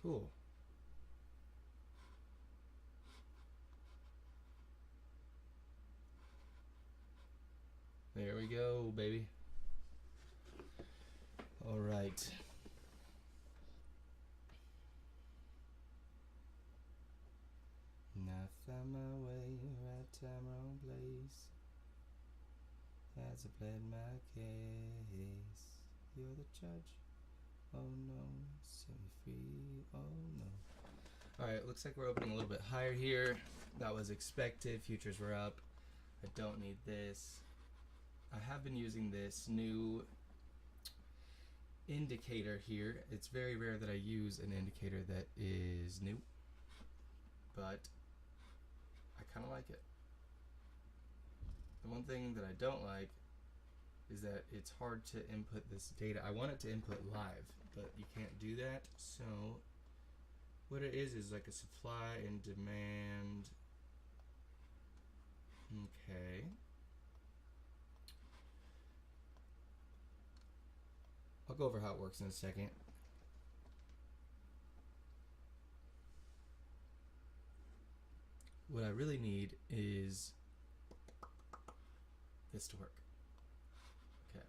Cool. There we go, baby. All right. Now I found my way, right time, wrong place. As I pled my case, you're the judge. Oh no, set me free. Oh no. All right, looks like we're opening a little bit higher here. That was expected. Futures were up. I don't need this. I have been using this new indicator here. It's very rare that I use an indicator that is new, but I kind of like it. The one thing that I don't like is that it's hard to input this data. I want it to input live, but you can't do that. So what it is like a supply and demand. Okay. I'll go over how it works in a second. What I really need is this to work. Okay.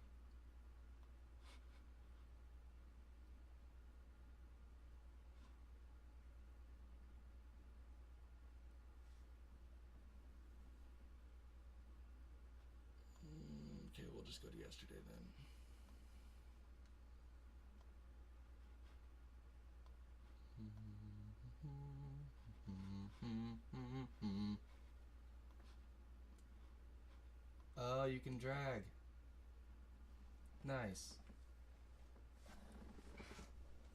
Okay, we'll just go to yesterday then. Oh, you can drag. Nice.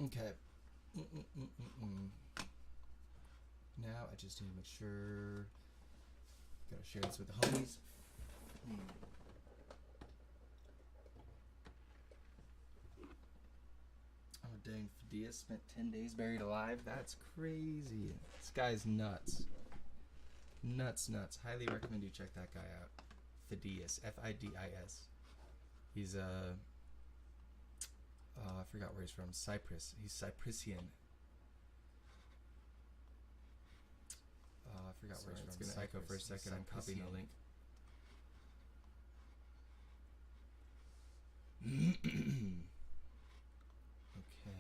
Okay. Now I just need to make sure. Gotta share this with the homies. Oh dang, Fidea spent 10 days buried alive? That's crazy. This guy's nuts. Nuts. Highly recommend you check that guy out. Fidias. Fidis. He's I forgot where he's from. Cyprus. He's Cyprian. I forgot where he's from. Psycho for a second. I'm copying the link. Okay.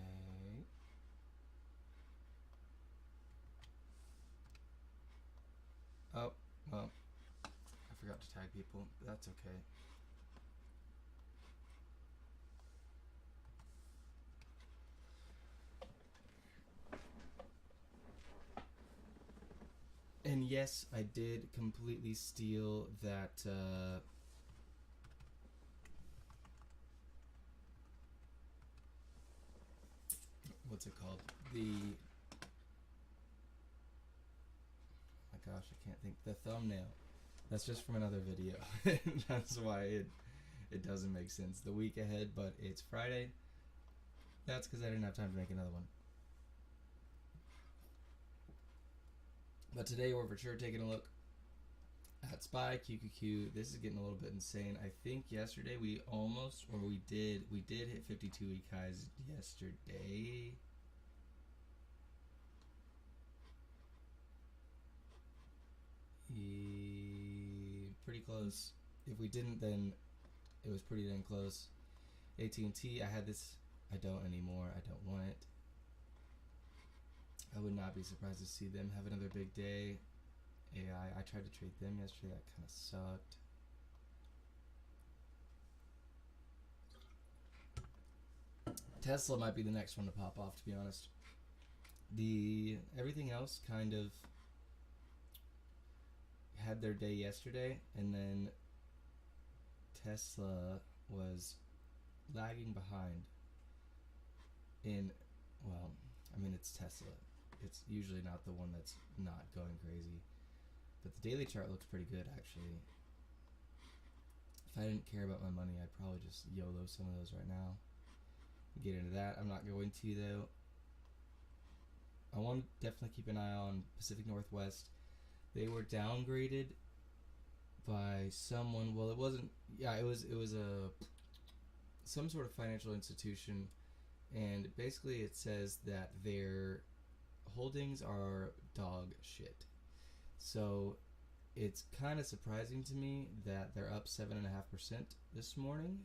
Oh, well, I forgot to tag people. That's okay. And yes, I did completely steal that. What's it called? Oh my gosh, I can't think. The thumbnail. That's just from another video. That's why it doesn't make sense. The week ahead, but it's Friday. That's because I didn't have time to make another one. But today we're for sure taking a look at SPY, QQQ. This is getting a little bit insane. I think yesterday we did hit 52-week highs yesterday. Pretty close. If we didn't, then it was pretty dang close. AT&T, I had this. I don't anymore. I don't want it. I would not be surprised to see them have another big day. AI, I tried to trade them yesterday. That kind of sucked. Tesla might be the next one to pop off, to be honest. Everything else kind of had their day yesterday, and then Tesla was lagging behind it's Tesla. It's usually not the one that's not going crazy. But the daily chart looks pretty good, actually. If I didn't care about my money, I'd probably just YOLO some of those right now. Get into that. I'm not going to, though. I want to definitely keep an eye on Pacific Northwest. They were downgraded by someone. Well, it wasn't. Yeah, it was some sort of financial institution, and basically it says that their holdings are dog shit. So it's kind of surprising to me that they're up 7.5% this morning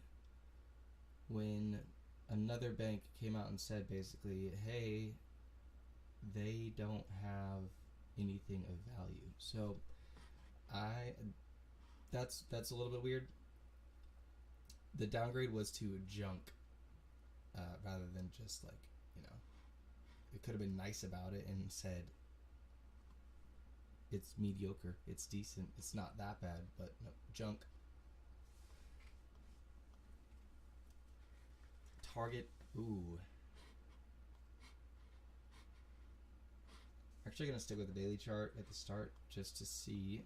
when another bank came out and said basically, hey, they don't have anything of value. So that's a little bit weird. The downgrade was to junk rather than just like, it could have been nice about it and said it's mediocre, it's decent, it's not that bad, but no, junk. Target, ooh. Actually gonna stick with the daily chart at the start just to see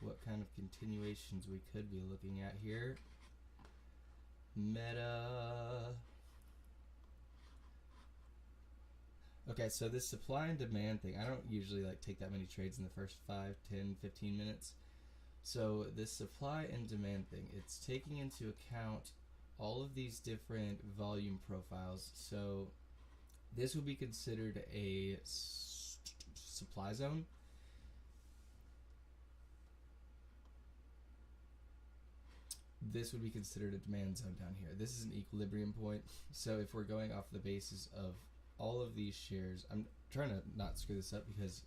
what kind of continuations we could be looking at here. Meta. Okay, so this supply and demand thing, I don't usually like take that many trades in the first 5, 10, 15 minutes. So this supply and demand thing, it's taking into account all of these different volume profiles. So this would be considered a supply zone. This would be considered a demand zone down here. This is an equilibrium point. So if we're going off the basis of all of these shares, I'm trying to not screw this up because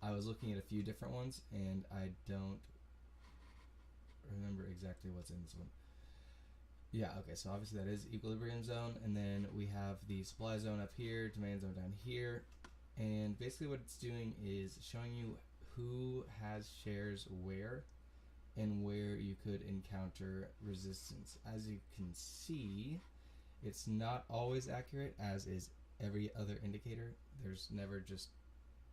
I was looking at a few different ones and I don't remember exactly what's in this one. Yeah, okay, so obviously that is equilibrium zone, and then we have the supply zone up here, demand zone down here, and basically what it's doing is showing you who has shares where and where you could encounter resistance. As you can see, it's not always accurate, as is every other indicator. There's never just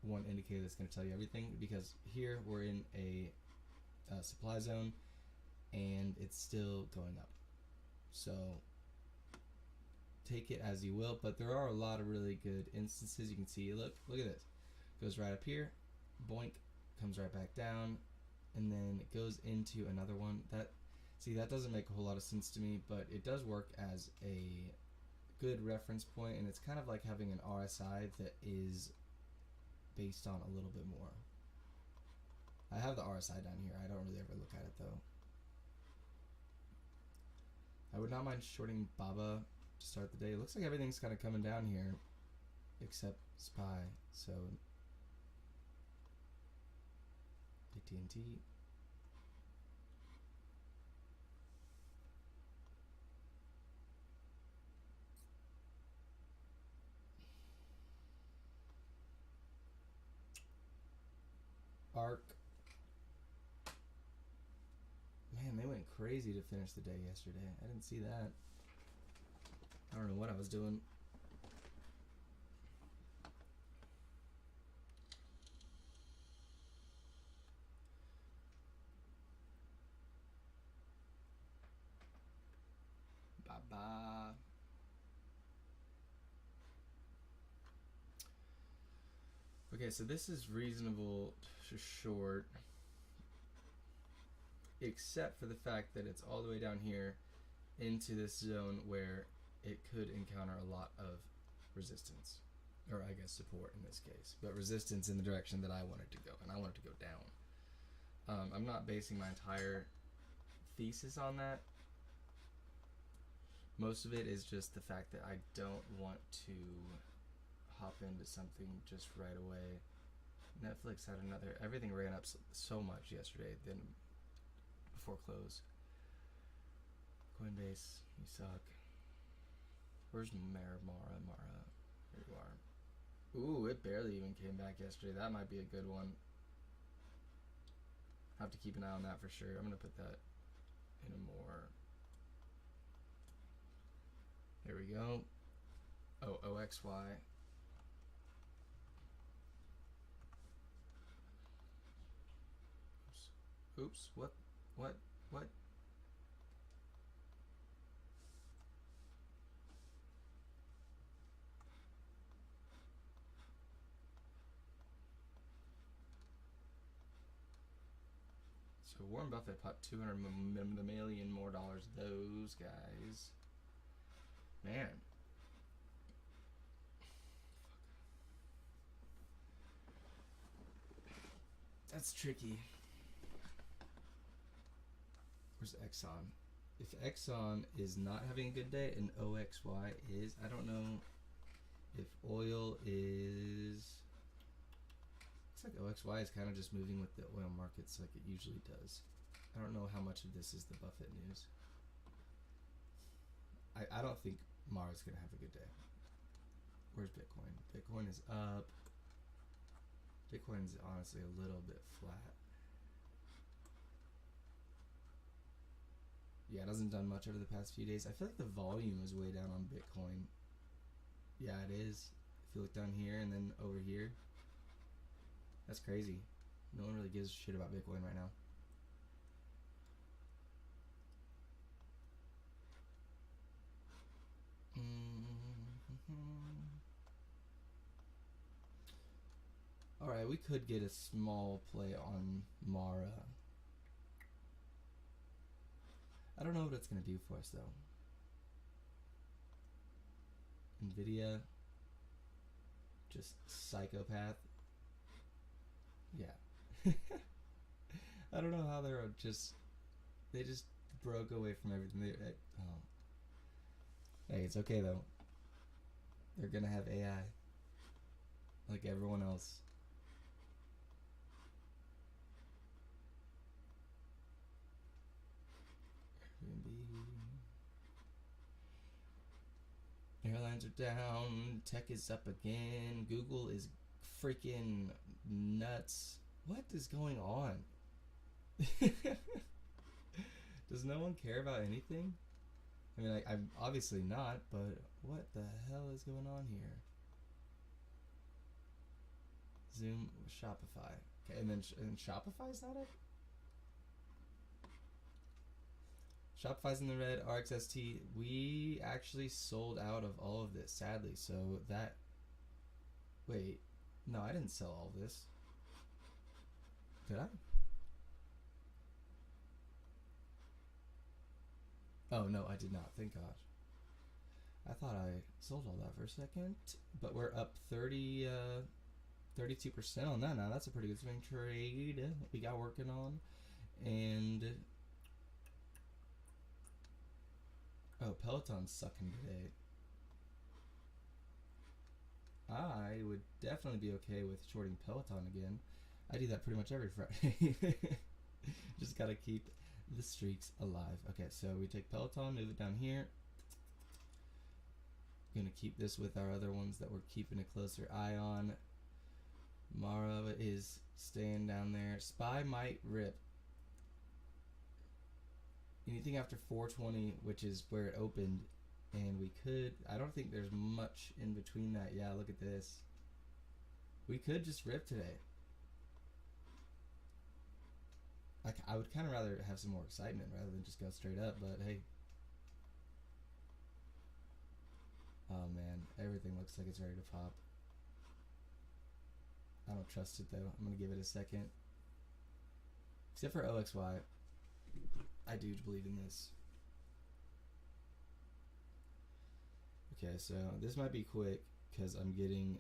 one indicator that's going to tell you everything, because here we're in a supply zone and it's still going up. So take it as you will, but there are a lot of really good instances. You can see, look at this. Goes right up here, boink, comes right back down, and then it goes into another one. That doesn't make a whole lot of sense to me, but it does work as a good reference point, and it's kind of like having an RSI that is based on a little bit more. I have the RSI down here. I don't really ever look at it though. I would not mind shorting BABA to start the day. It looks like everything's kind of coming down here except SPY. So AT&T. ARC. Man, they went crazy to finish the day yesterday. I didn't see that. I don't know what I was doing. Bye-bye. Okay, so this is reasonable to short, except for the fact that it's all the way down here into this zone where it could encounter a lot of resistance, or I guess support in this case, but resistance in the direction that I want it to go, and I want it to go down. I'm not basing my entire thesis on that. Most of it is just the fact that I don't want to hop into something just right away. Netflix had everything ran up so much yesterday then before close. Coinbase, you suck. Where's Mara? Here you are. Ooh, it barely even came back yesterday. That might be a good one. Have to keep an eye on that for sure. I'm gonna put that in a more. There we go. Oh, OXY. Oops. What? So Warren Buffett put $200 million more dollars. Those guys, man. That's tricky. Where's Exxon? If Exxon is not having a good day and OXY is, I don't know if oil is. Looks like OXY is kind of just moving with the oil markets like it usually does. I don't know how much of this is the Buffett news. I don't think Mara's gonna have a good day. Where's Bitcoin? Bitcoin is up. Bitcoin's honestly a little bit flat. Yeah, it hasn't done much over the past few days. I feel like the volume is way down on Bitcoin. Yeah, it is. If you look down here and then over here. That's crazy. No one really gives a shit about Bitcoin right now. Alright, we could get a small play on Mara. I don't know what it's going to do for us, though. Nvidia. Just psychopath. Yeah. I don't know how they're just... They just broke away from everything. Hey, it's okay, though. They're going to have AI. Like everyone else. Airlines are down. Tech is up again. Google is freaking nuts. What is going on? Does no one care about anything? I mean, I'm obviously not, but what the hell is going on here? Zoom, Shopify. Okay, and then Shopify's not it? Shopify's in the red. RxST. We actually sold out of all of this, sadly. So that... Wait. No, I didn't sell all of this. Did I? Oh, no, I did not. Thank God. I thought I sold all that for a second. But we're up 32% on that now. That's a pretty good swing trade we got working on. And... Oh, Peloton's sucking today. I would definitely be okay with shorting Peloton again. I do that pretty much every Friday. Just gotta keep the streaks alive. Okay, so we take Peloton, move it down here. Gonna keep this with our other ones that we're keeping a closer eye on. Mara is staying down there. SPY might rip. Anything after 420, which is where it opened, and we could... I don't think there's much in between that. Yeah, look at this. We could just rip today. I would kind of rather have some more excitement rather than just go straight up, but hey. Oh man, everything looks like it's ready to pop. I don't trust it though. I'm going to give it a second. Except for OXY. I do believe in this. Okay, so this might be quick because I'm getting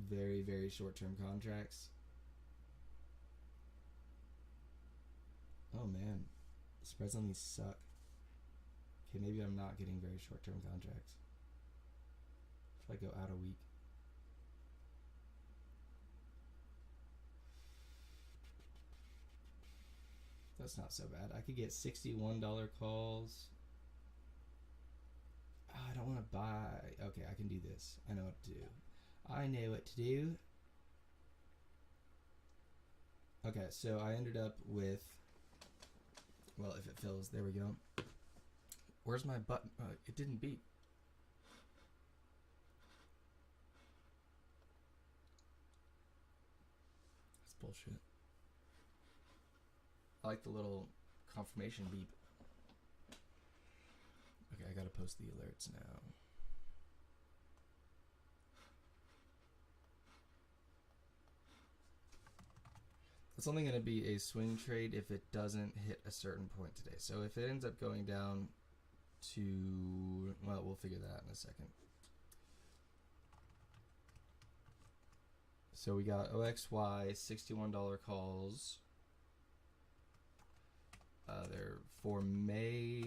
very, very short-term contracts. Oh man, the spreads on these suck. Okay, maybe I'm not getting very short-term contracts. If I go out a week. That's not so bad. I could get $61 calls. Oh, I don't want to buy. Okay, I can do this. I know what to do. I know what to do. Okay, so I ended up with... Well, if it fills, there we go. Where's my button? It didn't beep. That's bullshit. I like the little confirmation beep. Okay, I gotta post the alerts now. It's only gonna be a swing trade if it doesn't hit a certain point today. So if it ends up going down to, well, we'll figure that out in a second. So we got OXY $61 calls. They're for May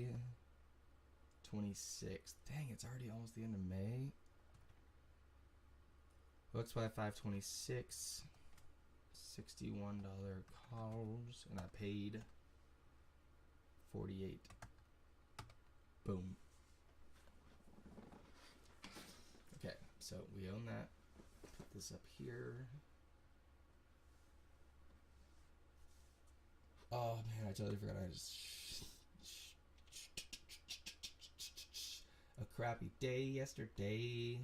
26th. Dang, it's already almost the end of May. OXY 526, $61 calls, and I paid 48. Boom. Okay, so we own that. Put this up here. Oh man, I totally forgot. I just a crappy day yesterday.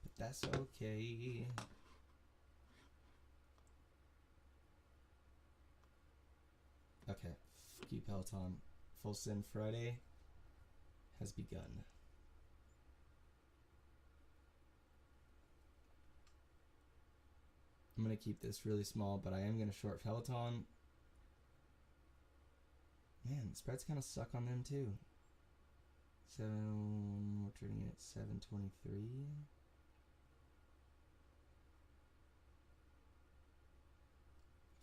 But that's okay. Okay, fuck you, Peloton. Full Send Friday has begun. I'm going to keep this really small, but I am going to short Peloton. Man, the spreads kind of suck on them too. We're trading at 723.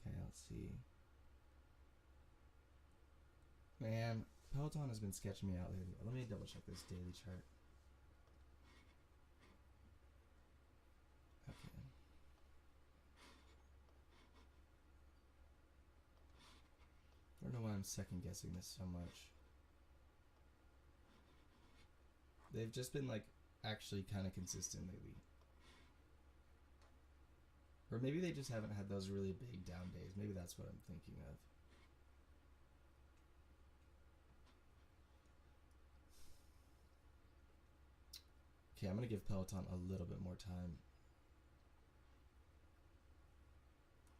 Okay, let's see. Man, Peloton has been sketching me out lately. Let me double check this daily chart. Okay. I don't know why I'm second guessing this so much. They've just been like actually kind of consistent lately. Or maybe they just haven't had those really big down days. Maybe that's what I'm thinking of. Okay, I'm going to give Peloton a little bit more time.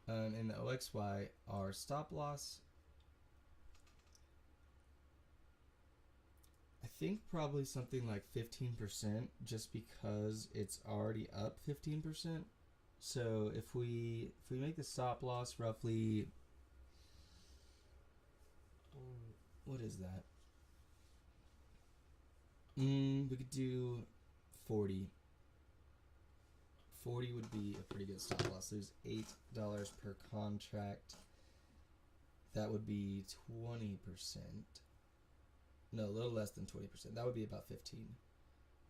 In the OXY, our stop loss, I think probably something like 15%, just because it's already up 15%. So if we make the stop loss roughly, what is that? We could do 40. 40 would be a pretty good stop loss. There's $8 per contract. That would be 20%. No, a little less than 20%. That would be about 15,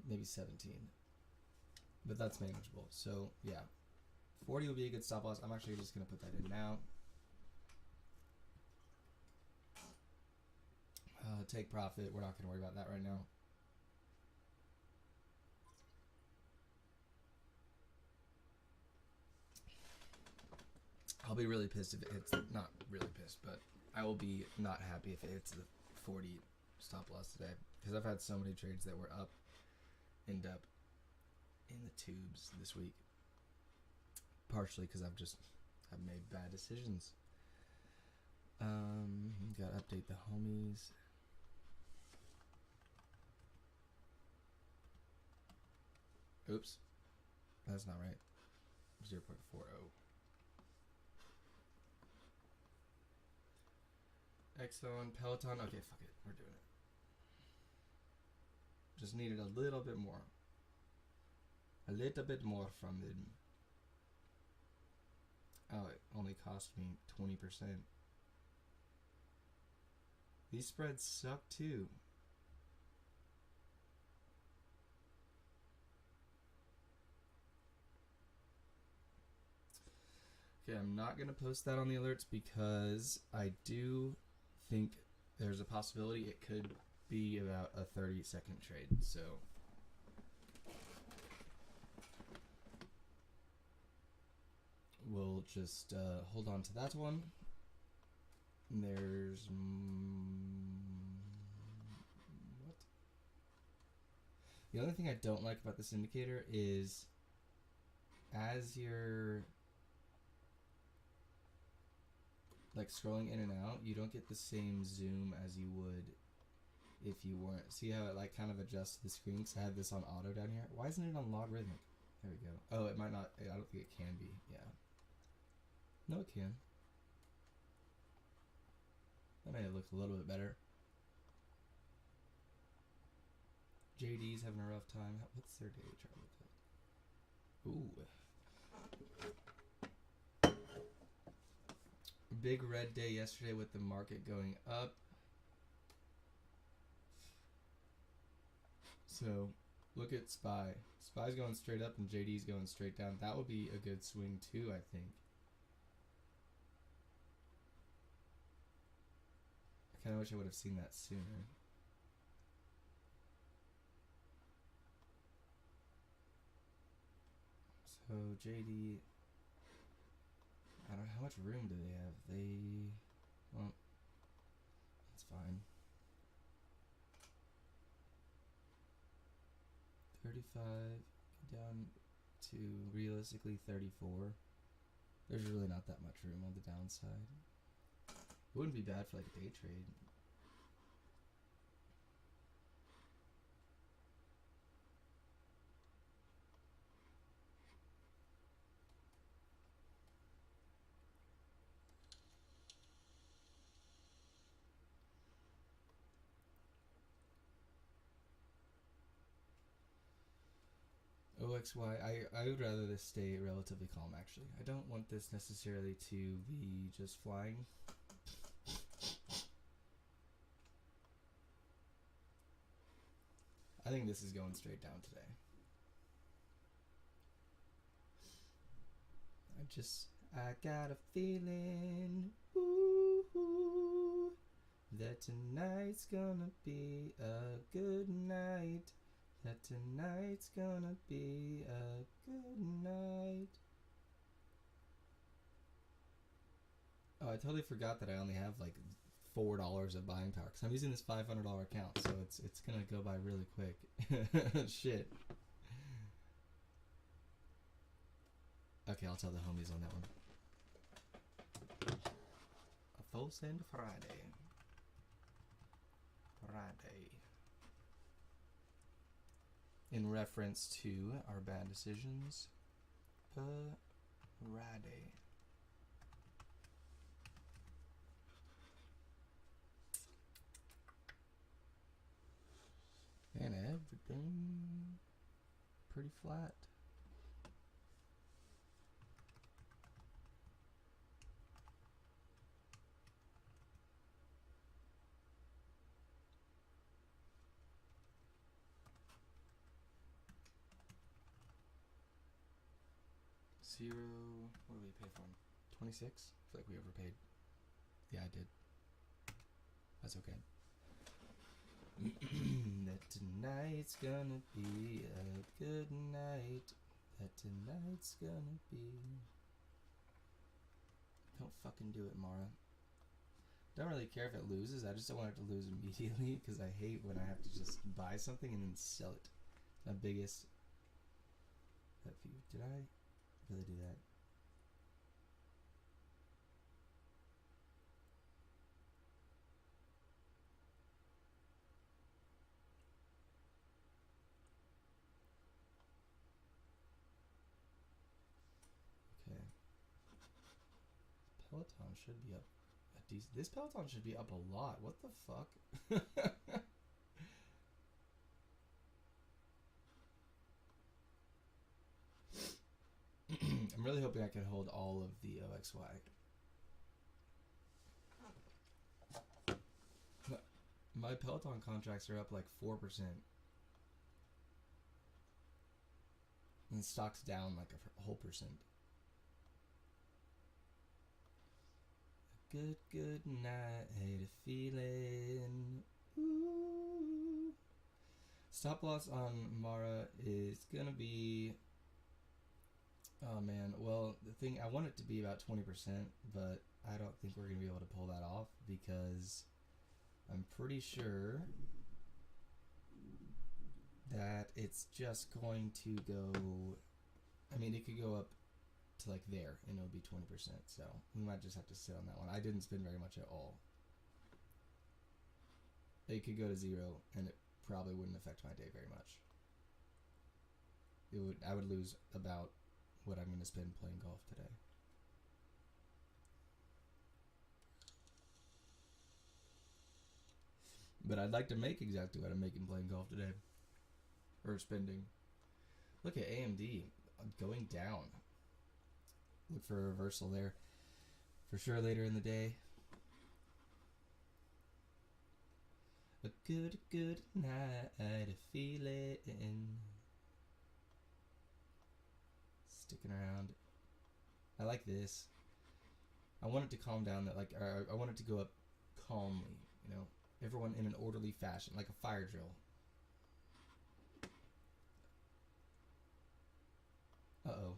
maybe 17. But that's manageable. So yeah, 40 would be a good stop loss. I'm actually just gonna put that in now. Take profit. We're not gonna worry about that right now. I'll be really pissed if it hits, not really pissed, but I will be not happy if it hits the 40 stop loss today, because I've had so many trades that were up, end up in the tubes this week, partially because I've made bad decisions. Gotta update the homies. Oops, that's not right. 0.40. Exxon, Peloton. Okay, fuck it. We're doing it. Just needed a little bit more. A little bit more from them. Oh, it only cost me 20%. These spreads suck too. Okay, I'm not going to post that on the alerts because I do think there's a possibility it could be about a 30-second trade. So we'll just hold on to that one. And there's what? The only thing I don't like about this indicator is as you're like scrolling in and out, you don't get the same zoom as you would if you weren't. See how it like kind of adjusts the screen? Because I have this on auto down here. Why isn't it on logarithmic? There we go. Oh, it might not. I don't think it can be. Yeah. No, it can. That made it look a little bit better. JD's having a rough time. What's their daily chart look like? Ooh. Big red day yesterday with the market going up. So, look at SPY. SPY's going straight up and JD's going straight down. That would be a good swing too, I think. I kind of wish I would have seen that sooner. So, JD... I don't know, how much room do they have? Well, that's fine. 35 down to realistically 34. There's really not that much room on the downside. It wouldn't be bad for like a day trade. OXY, I would rather this stay relatively calm actually. I don't want this necessarily to be just flying. I think this is going straight down today. I got a feeling, ooh, that tonight's gonna be a good night. That tonight's gonna be a good night. Oh, I totally forgot that I only have like $4 of buying power because I'm using this $500 account, so it's gonna go by really quick. Shit. Okay, I'll tell the homies on that one. A full send Friday. In reference to our bad decisions. Friday. And everything pretty flat. Zero. What did we pay for him? 26? I feel like we overpaid. Yeah, I did. That's okay. That tonight's gonna be a good night. That tonight's gonna be. Don't fucking do it, Mara. Don't really care if it loses. I just don't want it to lose immediately because I hate when I have to just buy something and then sell it. My biggest. That view. Did I really do that? Okay. Peloton should be up. This Peloton should be up a lot. What the fuck? I'm really hoping I can hold all of the OXY. My Peloton contracts are up like 4%. And the stock's down like a whole percent. Good night, a feeling. Ooh. Stop loss on Mara is gonna be. Oh man, well the thing I want it to be about 20%, but I don't think we're gonna be able to pull that off because I'm pretty sure that it's just going to go. I mean, it could go up to like there and it'll be 20%, so we might just have to sit on that one. I didn't spend very much at all. It could go to 0 and it probably wouldn't affect my day very much. I would lose about what I'm going to spend playing golf today. But I'd like to make exactly what I'm making playing golf today. or spending. Look at AMD going down. Look for a reversal there for sure later in the day. A good night feeling. Sticking around. I like this. I want it to calm down. That I want it to go up calmly. You know, everyone in an orderly fashion, like a fire drill. Uh-oh.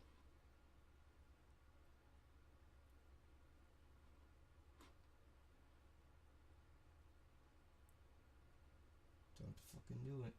Don't fucking do it.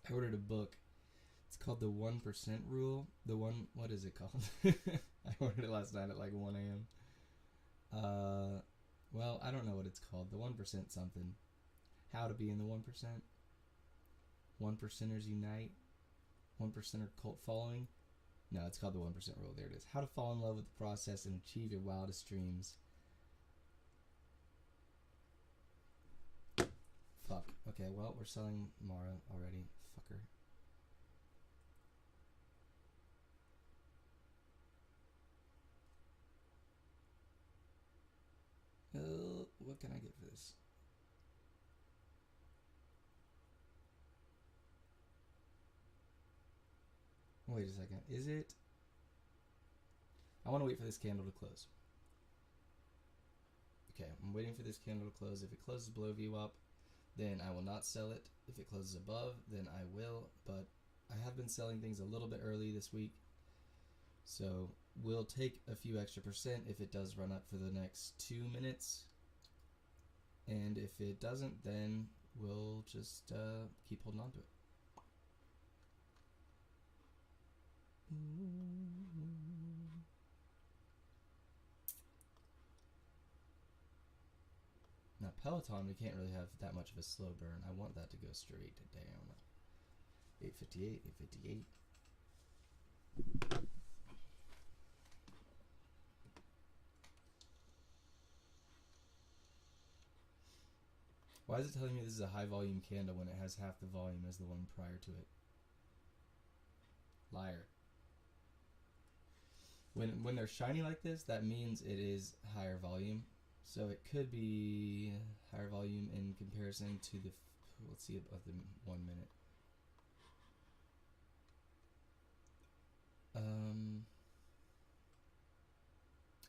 I ordered a book. It's called The 1% Rule. What is it called? I ordered it last night at like 1 a.m. Well, I don't know what it's called. The 1% something. How to be in the 1%. 1%ers unite. 1%er cult following. No, it's called The 1% Rule. There it is. How to fall in love with the process and achieve your wildest dreams. Fuck. Okay, well, we're selling Mara already. Fucker. What can I get for this? Wait a second. Is it? I want to wait for this candle to close. Okay, I'm waiting for this candle to close. If it closes below VWAP, then I will not sell it. If it closes above, then I will. But I have been selling things a little bit early this week. So we'll take a few extra percent if it does run up for the next 2 minutes. And if it doesn't, then we'll just keep holding on to it. Now Peloton, we can't really have that much of a slow burn. I want that to go straight down. 858, 858. Why is it telling me this is a high volume candle when it has half the volume as the one prior to it? Liar. When they're shiny like this, that means it is higher volume. So it could be higher volume in comparison to the, let's see, of the 1 minute.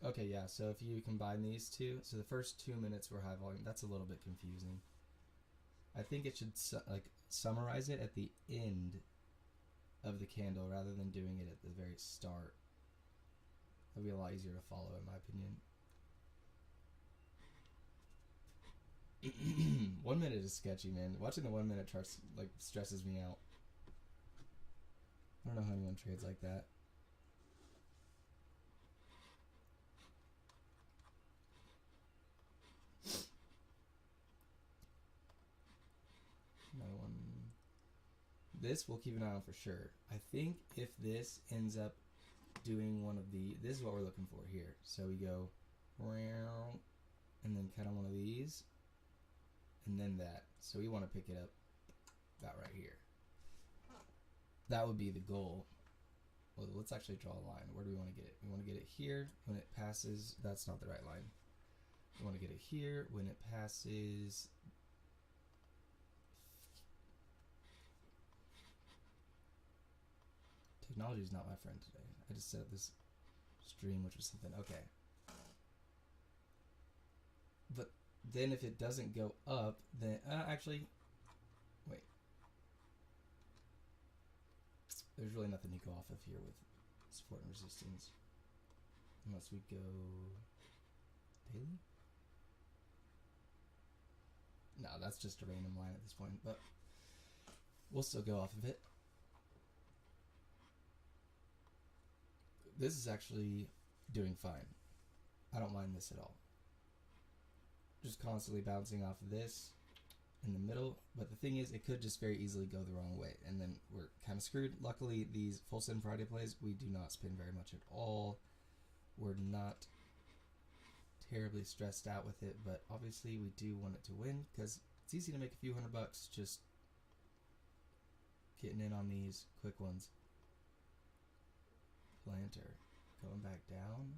Okay, yeah, so if you combine these two, so the first 2 minutes were high volume. That's a little bit confusing. I think it should summarize it at the end of the candle rather than doing it at the very start. That'd be a lot easier to follow, in my opinion. 1 minute is sketchy, man. Watching the 1 minute charts like stresses me out. I don't know how anyone trades like that. Another one. This we'll keep an eye on for sure. I think if this ends up doing one of the, this is what we're looking for here. So we go, and then kind of one of these, and then that. So we want to pick it up about right here. That would be the goal. Well, let's actually draw a line. Where do we want to get it? We want to get it here when it passes. That's not the right line. We want to get it here when it passes. Technology is not my friend today. I just set up this stream, which was something. Okay. But then if it doesn't go up, then actually, wait. There's really nothing to go off of here with support and resistance. Unless we go Daily? No, that's just a random line at this point, but we'll still go off of it. This is actually doing fine. I don't mind this at all. Just constantly bouncing off of this in the middle, but the thing is, it could just very easily go the wrong way, and then we're kind of screwed. Luckily, these full send Friday plays, we do not spin very much at all. We're not terribly stressed out with it, but obviously we do want it to win, because it's easy to make a few $100 just getting in on these quick ones. Planter going back down.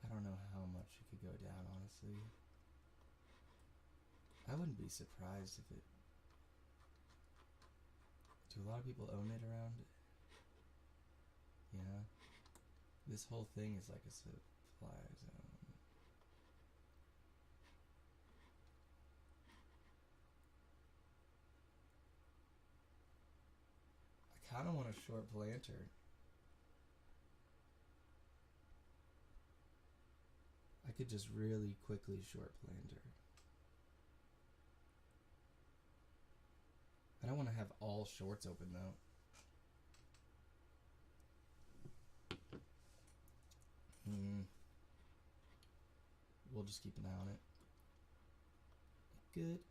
I don't know how much it could go down, honestly. I wouldn't be surprised if it... Do a lot of people own it around? Yeah. This whole thing is like a supply zone. I kind of want a short planter. I could just really quickly short planter. I don't want to have all shorts open though. We'll just keep an eye on it.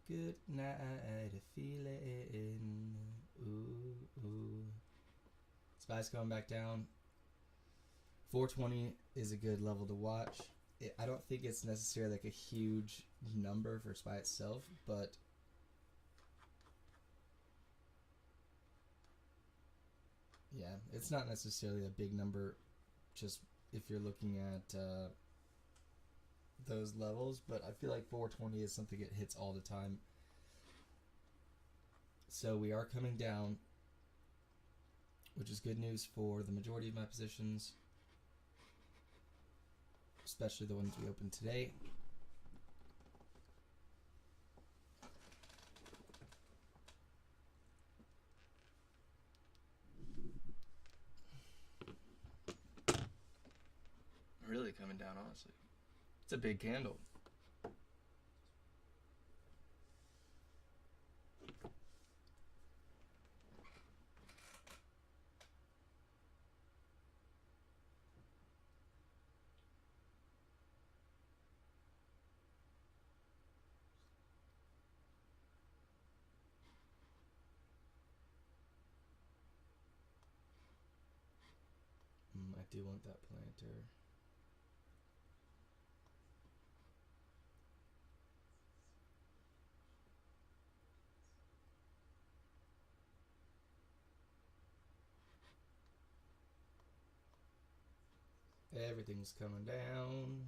Good night, feeling. Ooh. Spy's going back down. 420 is a good level to watch. I don't think it's necessarily like a huge number for Spy itself, but yeah, it's not necessarily a big number just if you're looking at those levels, but I feel like 420 is something it hits all the time. So we are coming down, which is good news for the majority of my positions, especially the ones we opened today. Really coming down, honestly. It's a big candle. I do want that planter. Everything's coming down.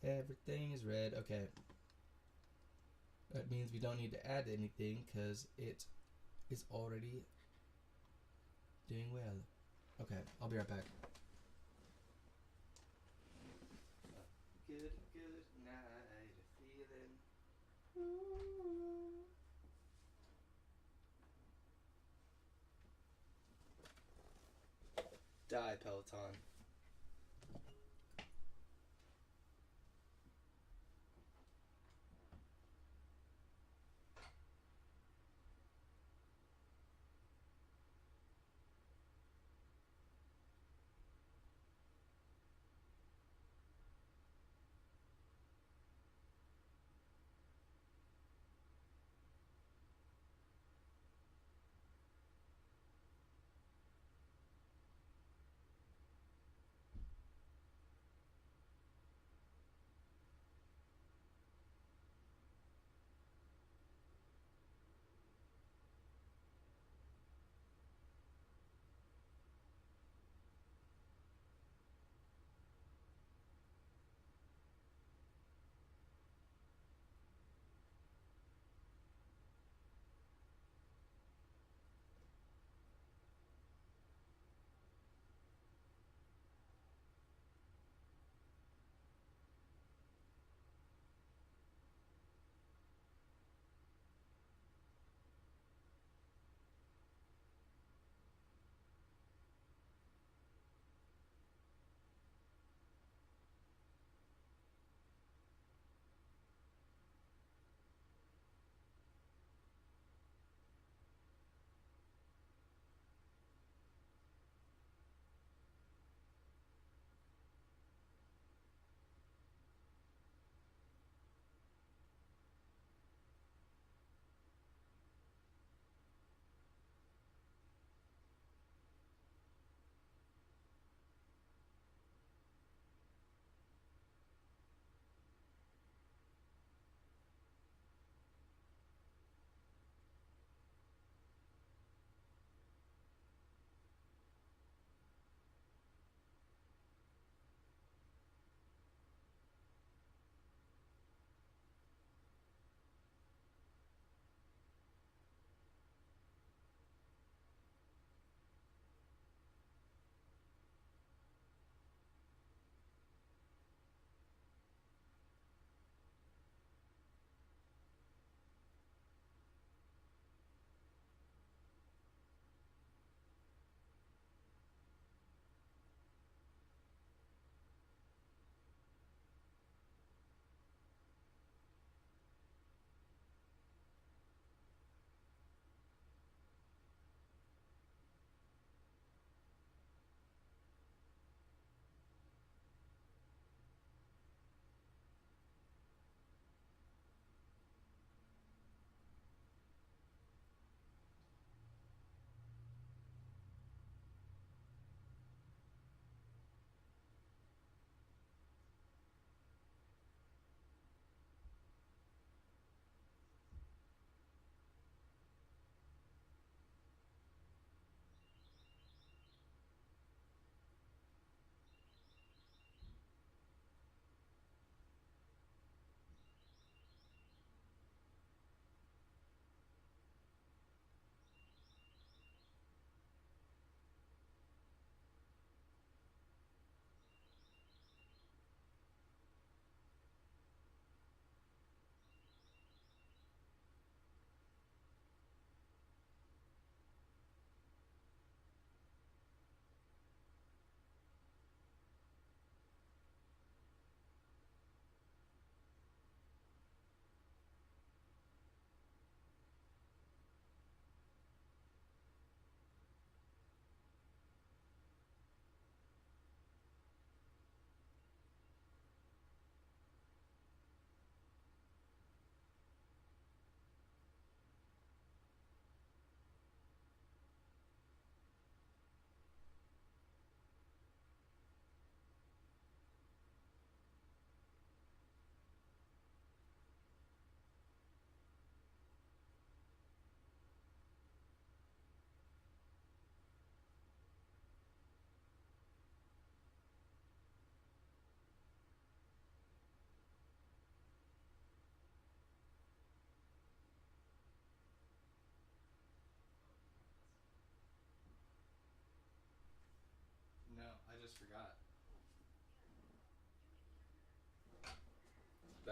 Everything is red. Okay. That means we don't need to add anything because it is already doing well. Okay, I'll be right back. Good night, feeling. Ooh. Die, Peloton.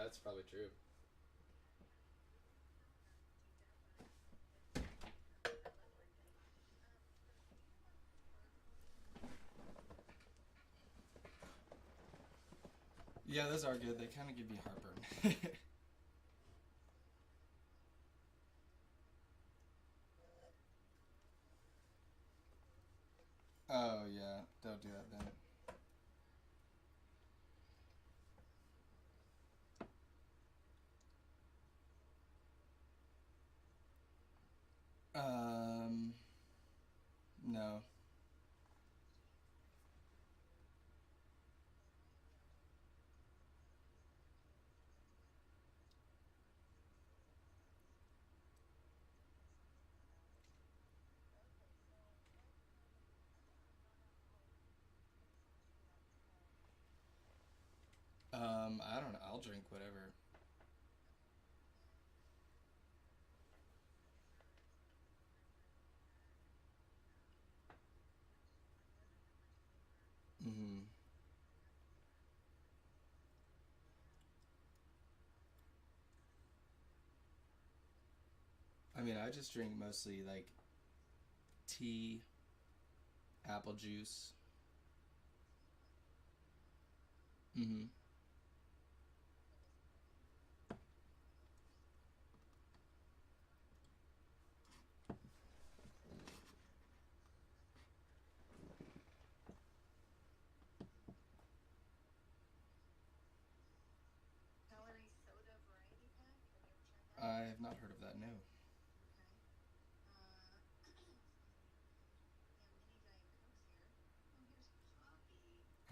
That's probably true. Yeah, those are good. They kind of give you heartburn. Oh yeah, don't do that then. Um, no. I don't know. I'll drink whatever. Mm-hmm. I mean, I just drink mostly like tea, apple juice. Mm-hmm. I have not heard of that. No.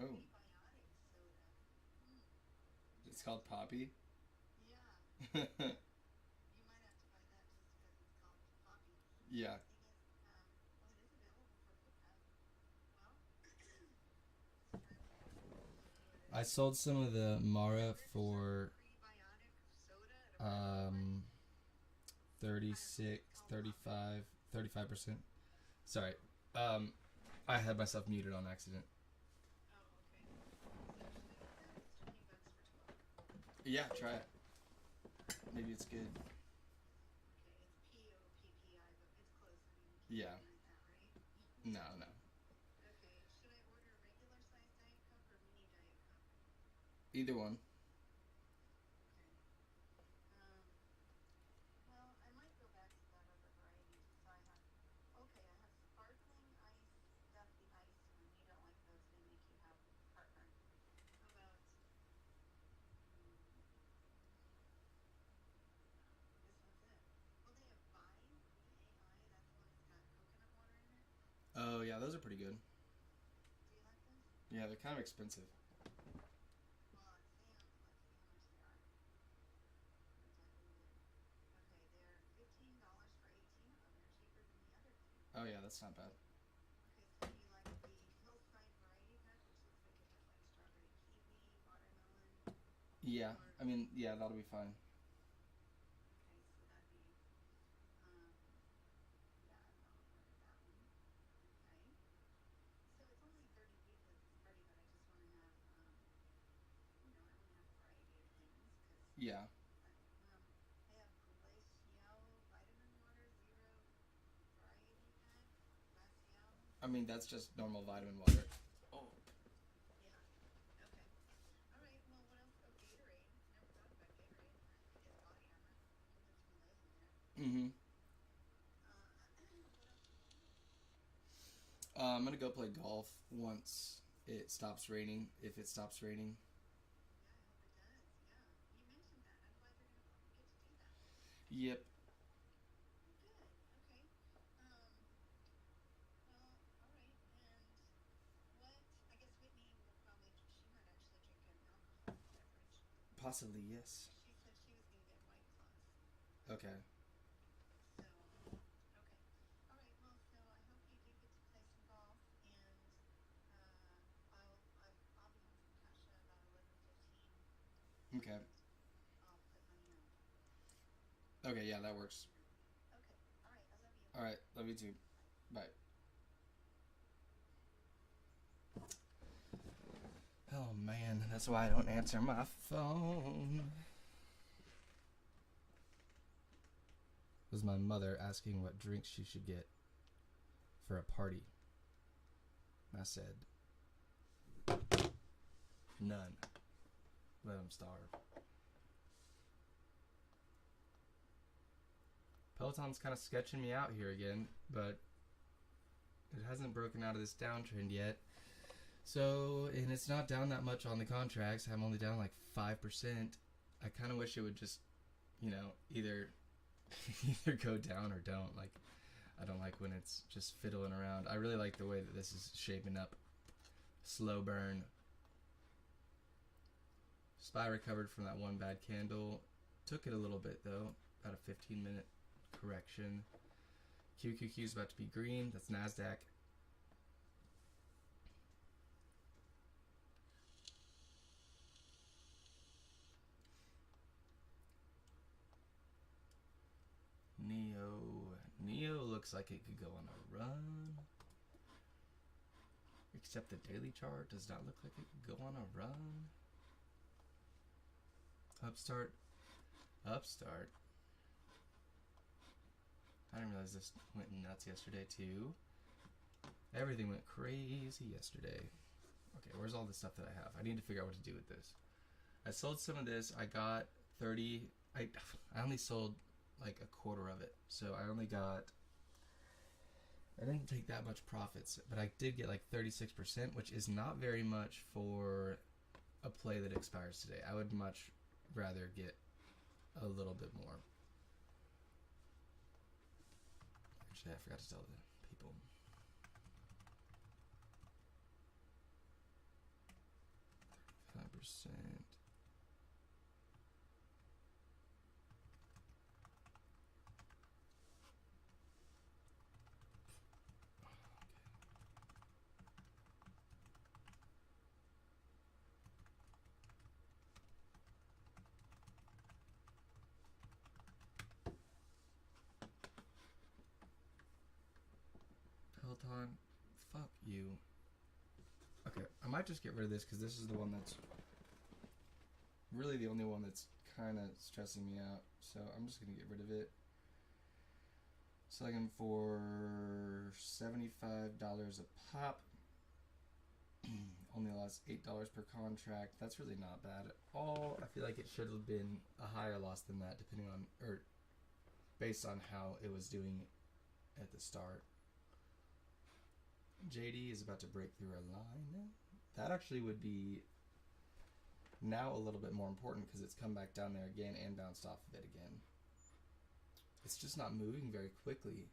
Oh, it's called Poppy. Yeah. I sold some of the Mara for um 36, 35, 35%. Sorry. Um I had myself muted on accident. Yeah, try it. Maybe it's good. Yeah. No, no. Either one. Oh yeah, those are pretty good. Yeah, they're kind of expensive. Oh yeah, that's not bad. Yeah, I mean, yeah, that'll be fine. Yeah. I mean, that's just normal vitamin water. Oh. Mm-hmm. I'm gonna go play golf once it stops raining. If it stops raining. Yep. Possibly yes. Okay. Okay. Okay. Yeah, that works. All right. Love you too. Bye. Oh man, that's why I don't answer my phone. was my mother asking what drinks she should get for a party. I said, none. Let them starve. Peloton's kind of sketching me out here again, but it hasn't broken out of this downtrend yet. So, and it's not down that much on the contracts. I'm only down like 5%. I kind of wish it would just, either go down or don't. Like, I don't like when it's just fiddling around. I really like the way that this is shaping up. Slow burn. SPY recovered from that one bad candle. Took it a little bit though. About a 15-minute correction. QQQ is about to be green. That's NASDAQ. Neo looks like it could go on a run. Except the daily chart does not look like it could go on a run. Upstart. I didn't realize this went nuts yesterday too. Everything went crazy yesterday. Okay, where's all the stuff that I have? I need to figure out what to do with this. I sold some of this. I got 30. I only sold like a quarter of it. So I didn't take that much profits, but I did get like 36%, which is not very much for a play that expires today. I would much rather get a little bit more. Actually, I forgot to tell the people. %. Peloton, fuck you. Okay, I might just get rid of this because this is the one that's really the only one that's kind of stressing me out. So I'm just going to get rid of it. Selling them for $75 a pop. Only lost $8 per contract. That's really not bad at all. I feel like it should have been a higher loss than that, depending on, or based on how it was doing at the start. JD is about to break through a line. That actually would be now a little bit more important because it's come back down there again and bounced off of it again. It's just not moving very quickly.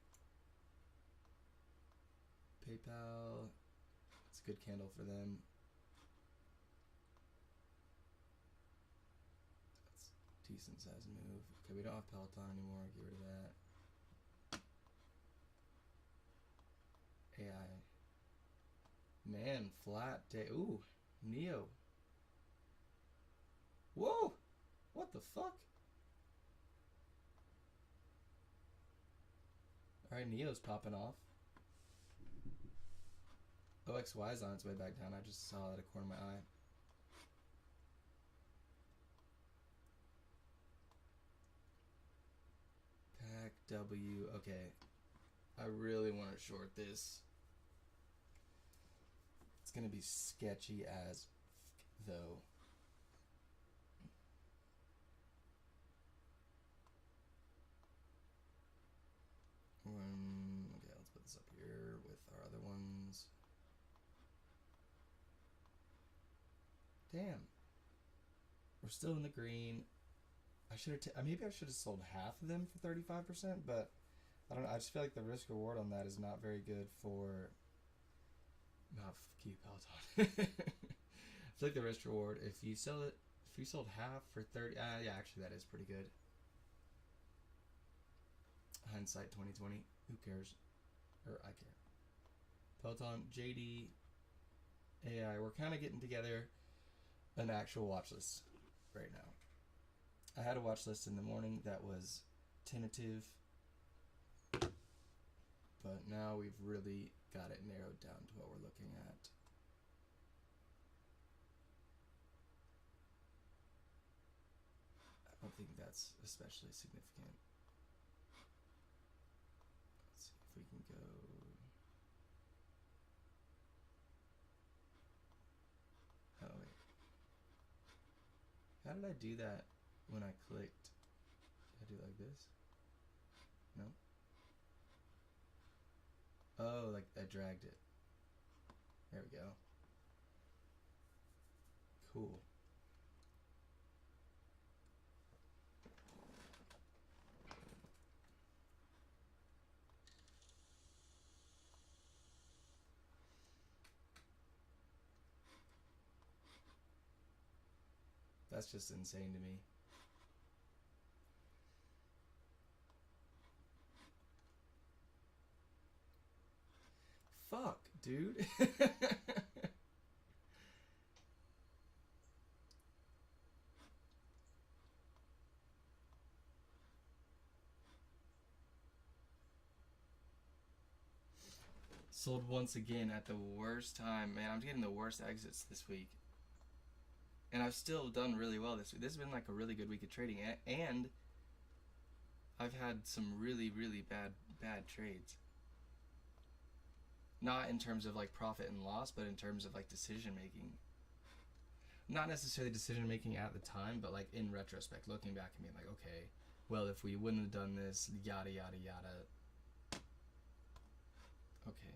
PayPal, it's a good candle for them. That's a decent size move. Okay, we don't have Peloton anymore. Get rid of that. AI. Man, flat day. Ooh, Neo. Whoa! What the fuck? Alright, Neo's popping off. OXY is on its way back down. I just saw that at a corner of my eye. Pack W. Okay. I really want to short this. It's going to be sketchy as though. Okay, let's put this up here with our other ones. Damn. We're still in the green. I should have maybe I should have sold half of them for 35%, but I don't know. I just feel like the risk reward on that is not very good for keep Peloton. I feel like the risk reward, if you sold half for 30, yeah, actually that is pretty good. Hindsight 2020, who cares? Or I care. Peloton, JD, AI, we're kind of getting together an actual watch list right now. I had a watch list in the morning that was tentative, but now we've really got it narrowed down to what we're looking at. I don't think that's especially significant. we can go. Oh wait. How did I do that when I clicked? Did I do it like this? No. Oh, like I dragged it. There we go. Cool. That's just insane to me. Fuck, dude. Sold once again at the worst time. Man, I'm getting the worst exits this week. And I've still done really well this week. This has been like a really good week of trading. And I've had some really, really bad trades. Not in terms of like profit and loss, but in terms of like decision making. Not necessarily decision making at the time, but like in retrospect, looking back and being like, okay, well, if we wouldn't have done this, yada, yada, yada. Okay.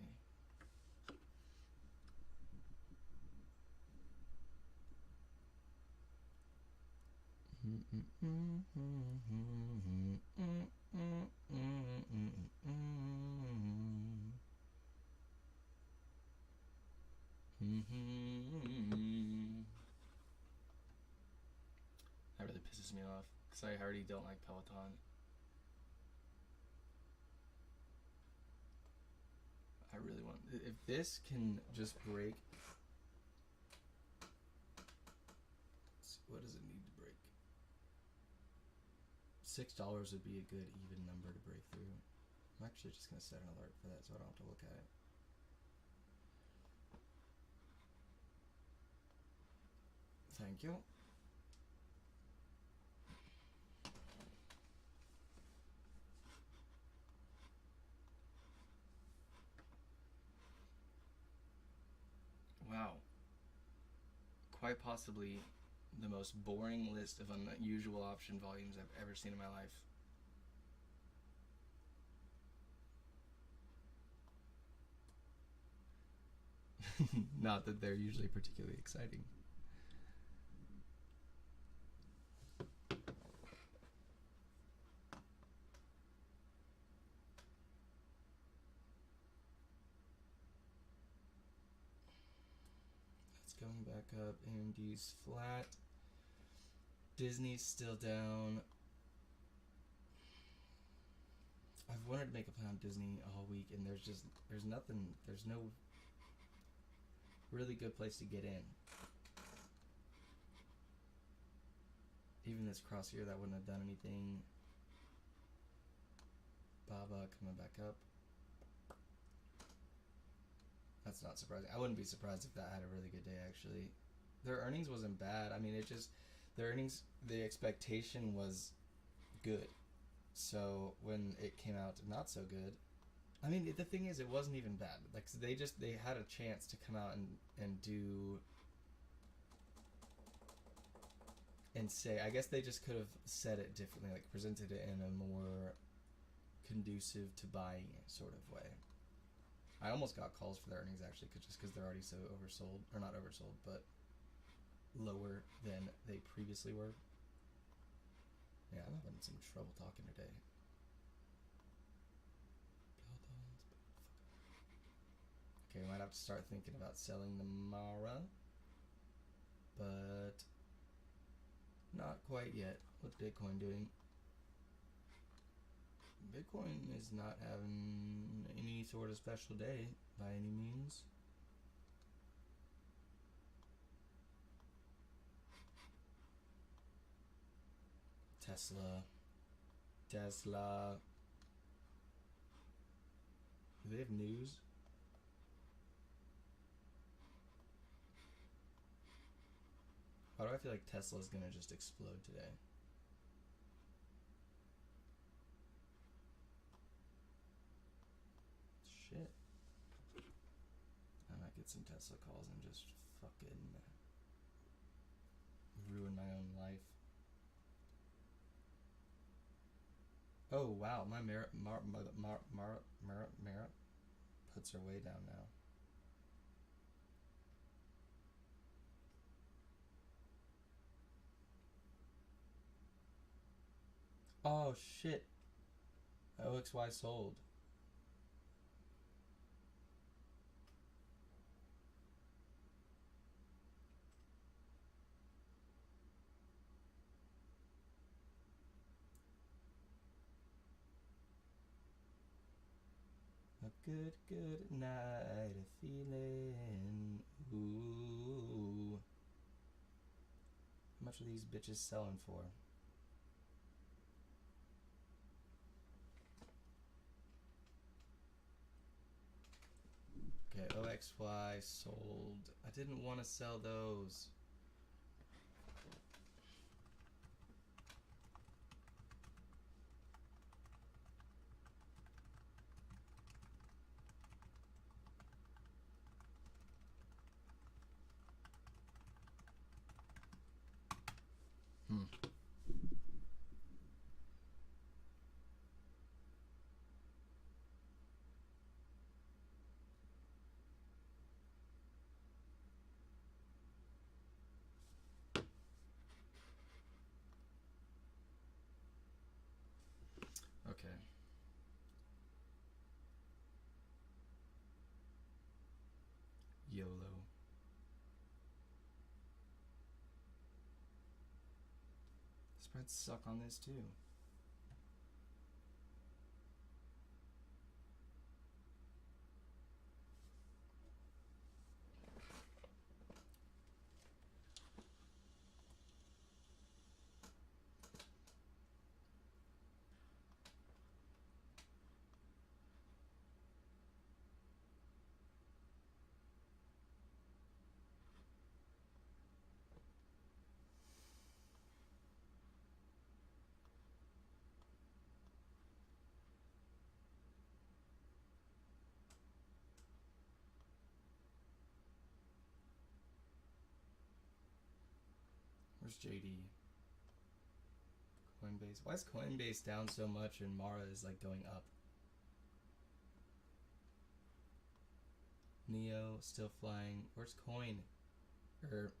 That really pisses me off because I already don't like Peloton. I really want, if this can just break, what does it need to break? $6 would be a good even number to break through. I'm actually just going to set an alert for that so I don't have to look at it. Thank you. Wow. Quite possibly the most boring list of unusual option volumes I've ever seen in my life. Not that they're usually particularly exciting. That's going back up. AMD's flat. Disney's still down. I've wanted to make a plan on Disney all week, and there's nothing, there's no really good place to get in. Even this cross here, that wouldn't have done anything. Baba coming back up. That's not surprising. I wouldn't be surprised if that had a really good day, actually. Their earnings wasn't bad. I mean, it just, their earnings, the expectation was good. So when it came out not so good, I mean, the thing is, it wasn't even bad. Like, they had a chance to come out and do, and say, I guess they just could have said it differently, like presented it in a more conducive to buying sort of way. I almost got calls for their earnings, actually, just because they're already so oversold, or not oversold, but lower than they previously were. Yeah, I'm having some trouble talking today. Okay, we might have to start thinking about selling the Mara, but not quite yet. What's Bitcoin doing? Bitcoin is not having any sort of special day by any means. Tesla. Do they have news? Why do I feel like Tesla's gonna just explode today? some Tesla calls and just fucking ruin my own life. Oh wow, my Mara puts her way down now. Oh shit. OXY sold. A good, good night, a feeling. Ooh. How much are these bitches selling for? Okay, OXY sold. I didn't want to sell those. Okay. YOLO. Spreads suck on this too. Where's JD? Coinbase. Why is Coinbase down so much and Mara is like going up? Neo still flying. Where's Coin? Or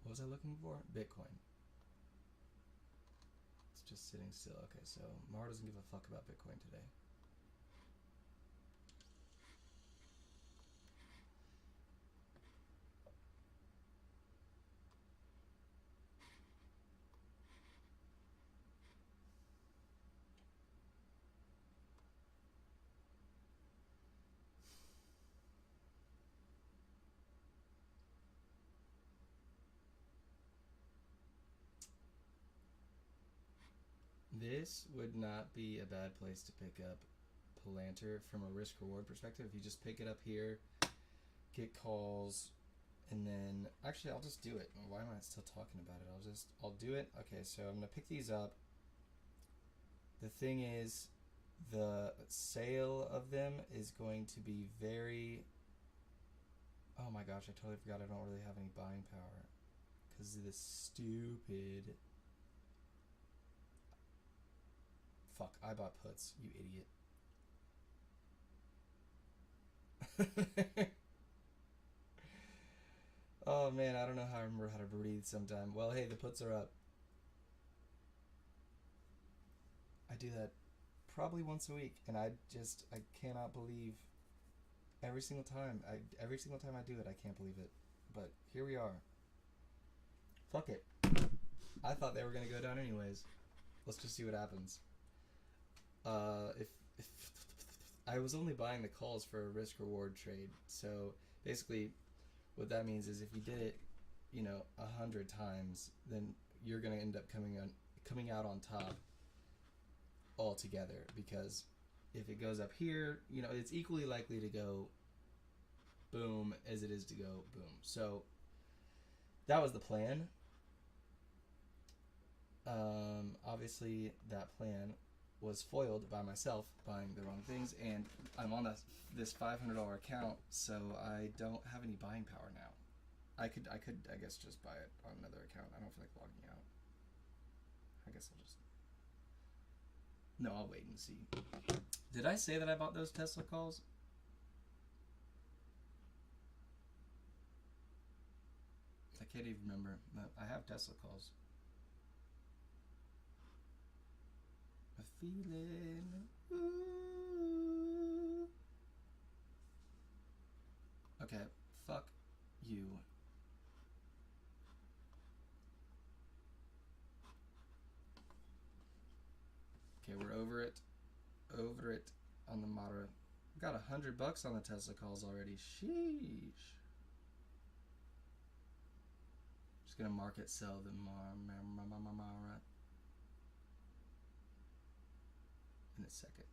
what was I looking for? Bitcoin. It's just sitting still. Okay, so Mara doesn't give a fuck about Bitcoin today. This would not be a bad place to pick up Palantir from a risk reward perspective. If you just pick it up here, get calls, and then actually I'll just do it. Why am I still talking about it? I'll do it. Okay, so I'm gonna pick these up. The thing is, the sale of them is going to be very... Oh my gosh, I totally forgot I don't really have any buying power because of this stupid... Fuck, I bought puts, you idiot. Oh man, I don't know how I remember how to breathe sometime. Well, hey, the puts are up. I do that probably once a week, and I cannot believe every single time I do it, I can't believe it. But here we are. Fuck it. I thought they were gonna go down anyways. Let's just see what happens. If I was only buying the calls for a risk reward trade, so basically, what that means is if you did it, 100 times, then you're gonna end up coming out on top altogether, because if it goes up here, it's equally likely to go boom as it is to go boom. So that was the plan. Obviously that plan was foiled by myself buying the wrong things, and I'm on this $500 account, so I don't have any buying power now. I could I guess just buy it on another account. I don't feel like logging out. I guess I'll just... No, I'll wait and see. Did I say that I bought those Tesla calls? I can't even remember. I have Tesla calls. A feeling. Ooh. Okay, fuck you. Okay, we're over it. Over it on the Mara. Got $100 on the Tesla calls already. Sheesh. Just gonna market sell the Mara in a second.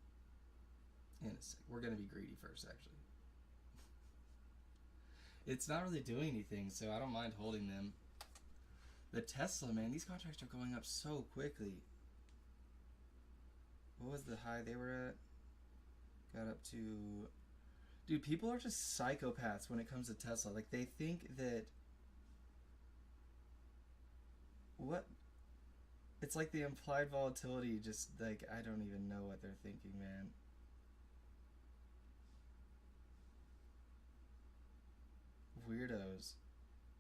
We're gonna be greedy first, actually. It's not really doing anything, so I don't mind holding them. The Tesla, man, these contracts are going up so quickly. What was the high they were at? Got up to... Dude, people are just psychopaths when it comes to Tesla. Like, they think that... What? It's like the implied volatility just, like, I don't even know what they're thinking, man. Weirdos.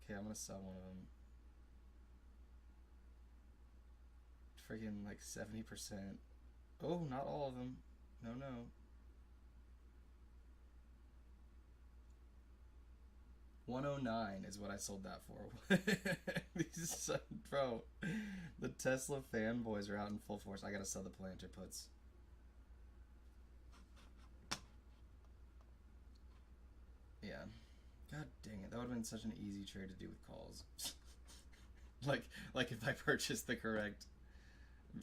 Okay, I'm gonna sell one of them. Freaking, like, 70%. Oh, not all of them. No, no. 109 is what I sold that for. These, bro, the Tesla fanboys are out in full force. I gotta sell the planter puts. Yeah. God dang it. That would have been such an easy trade to do with calls. like if I purchased the correct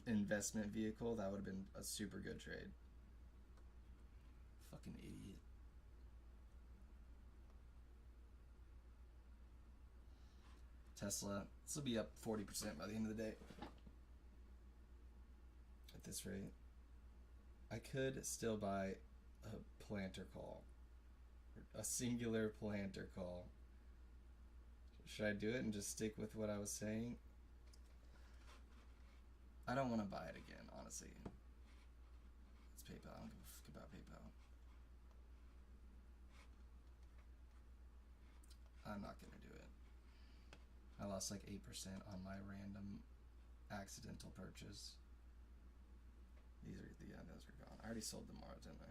investment vehicle, that would have been a super good trade. Fucking idiot. Tesla, this will be up 40% by the end of the day. At this rate. I could still buy a planter call. A singular planter call. Should I do it and just stick with what I was saying? I don't want to buy it again, honestly. It's PayPal. I don't give a fuck about PayPal. I'm not going to do it. I lost like 8% on my random accidental purchase. Those are gone. I already sold the Mara, didn't I?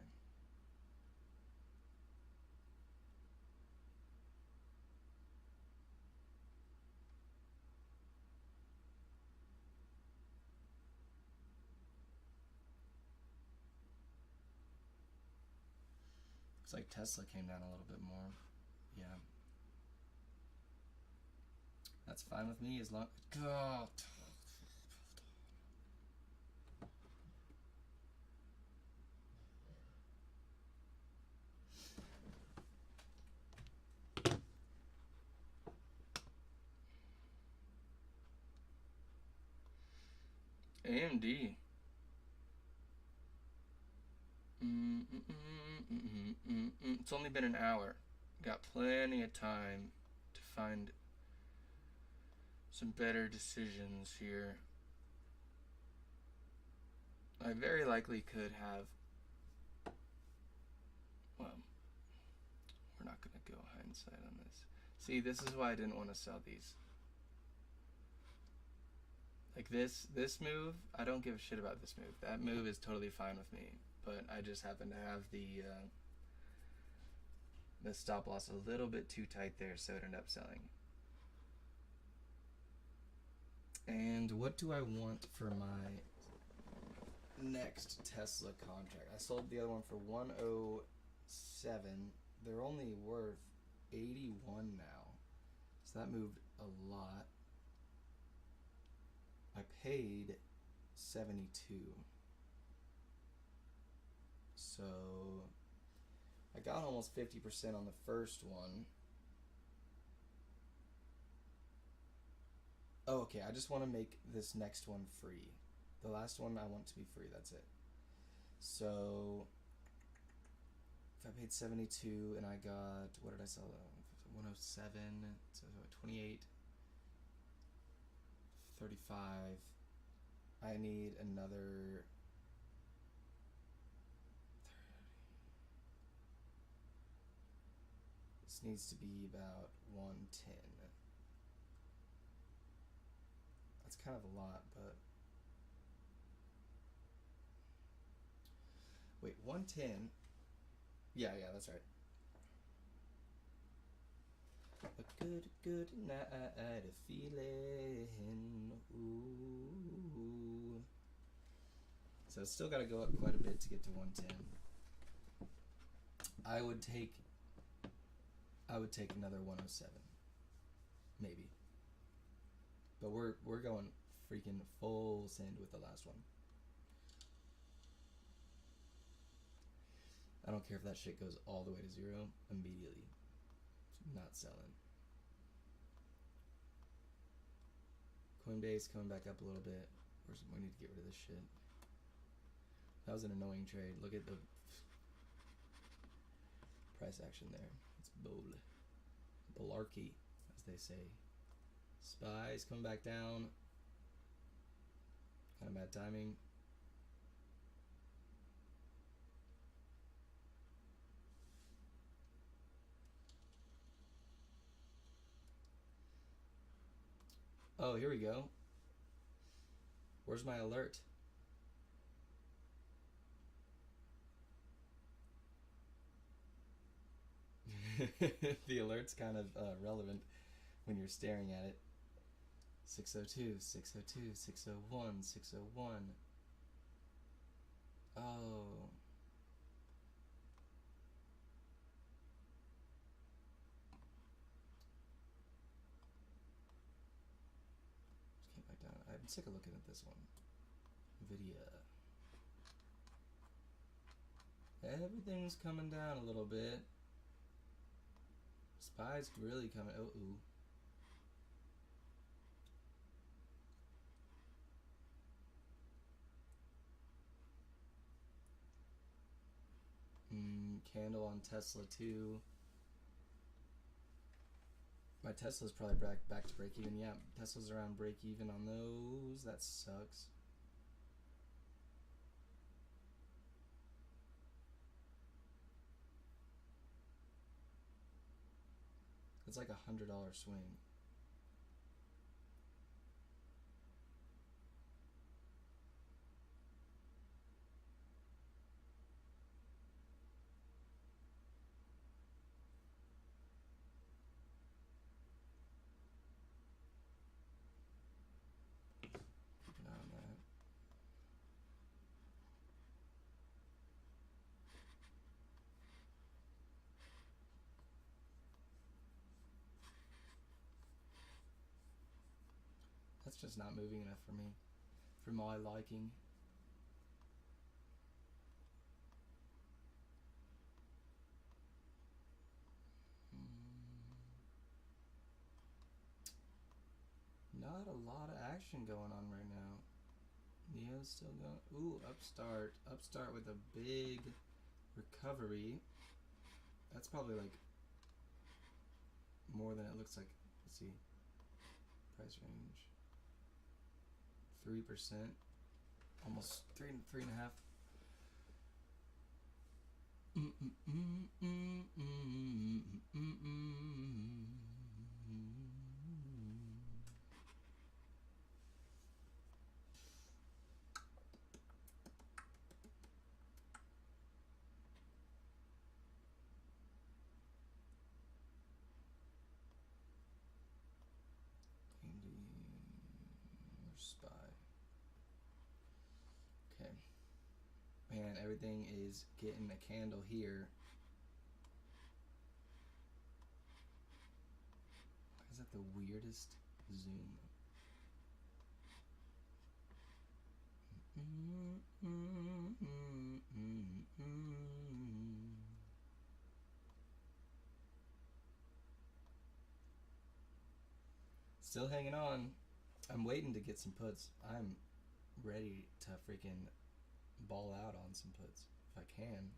Looks like Tesla came down a little bit more. Yeah. That's fine with me as long... God. AMD. It's only been an hour. Got plenty of time to find some better decisions here. I very likely could have... Well, we're not going to go hindsight on this. See, this is why I didn't want to sell these. Like this move, I don't give a shit about this move. That move is totally fine with me. But I just happen to have the stop loss a little bit too tight there, so it ended up selling. And what do I want for my next Tesla contract? I sold the other one for 107. They're only worth 81 now. So that moved a lot. I paid 72. So I got almost 50% on the first one. Oh, okay. I just want to make this next one free. The last one I want to be free. That's it. So if I paid 72 and I got, what did I sell? 107, so 28, 35. I need another 30. This needs to be about 110. That's kind of a lot, but wait, 110. Yeah, that's right. A good night, a feeling. Ooh. So it's still got to go up quite a bit to get to 110. I would take another 107, maybe. But we're going freaking full send with the last one. I don't care if that shit goes all the way to 0 immediately. Not selling. Coinbase coming back up a little bit. We need to get rid of this shit. That was an annoying trade. Look at the price action there. It's bullarchy, as they say. Spies coming back down. Kind of bad timing. Oh, here we go. Where's my alert? The alert's kind of relevant when you're staring at it. 602, 602, 601, 601. Oh. Just came back down. I'm sick of looking at this one. Nvidia. Everything's coming down a little bit. Spy's really coming. Oh, ooh. Candle on Tesla too. My Tesla's probably back to break even. Yeah, Tesla's around break even on those. That sucks. It's like $100 swing. Keep an eye on that. That's just not moving enough for me, for my liking. Not a lot of action going on right now. Neo's still going. Ooh, Upstart. Upstart with a big recovery. That's probably like more than it looks like. Let's see. Price range. 3%. Almost 3.5. Spy. Okay. Man, everything is getting a candle here. Why is that the weirdest zoom? Still hanging on. I'm waiting to get some puts. I'm ready to freaking ball out on some puts if I can.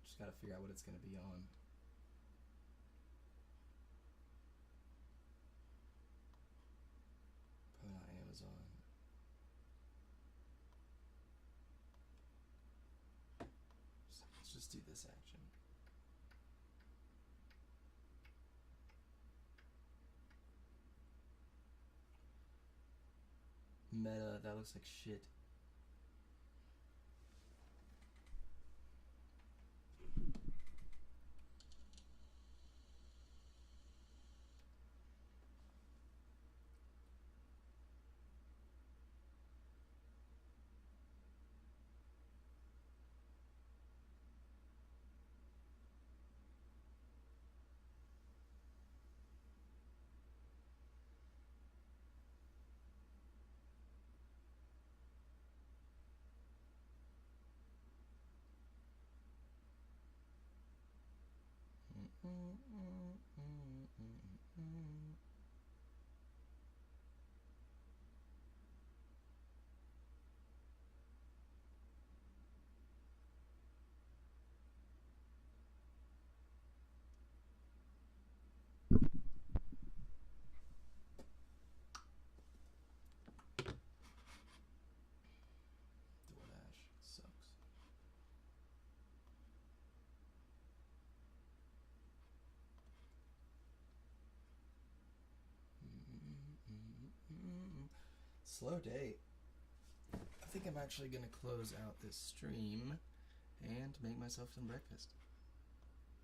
Just gotta figure out what it's gonna be on. Probably not Amazon. So let's just do this action. Meta, that looks like shit. DoorDash sucks. Slow day. I think I'm actually gonna close out this stream and make myself some breakfast.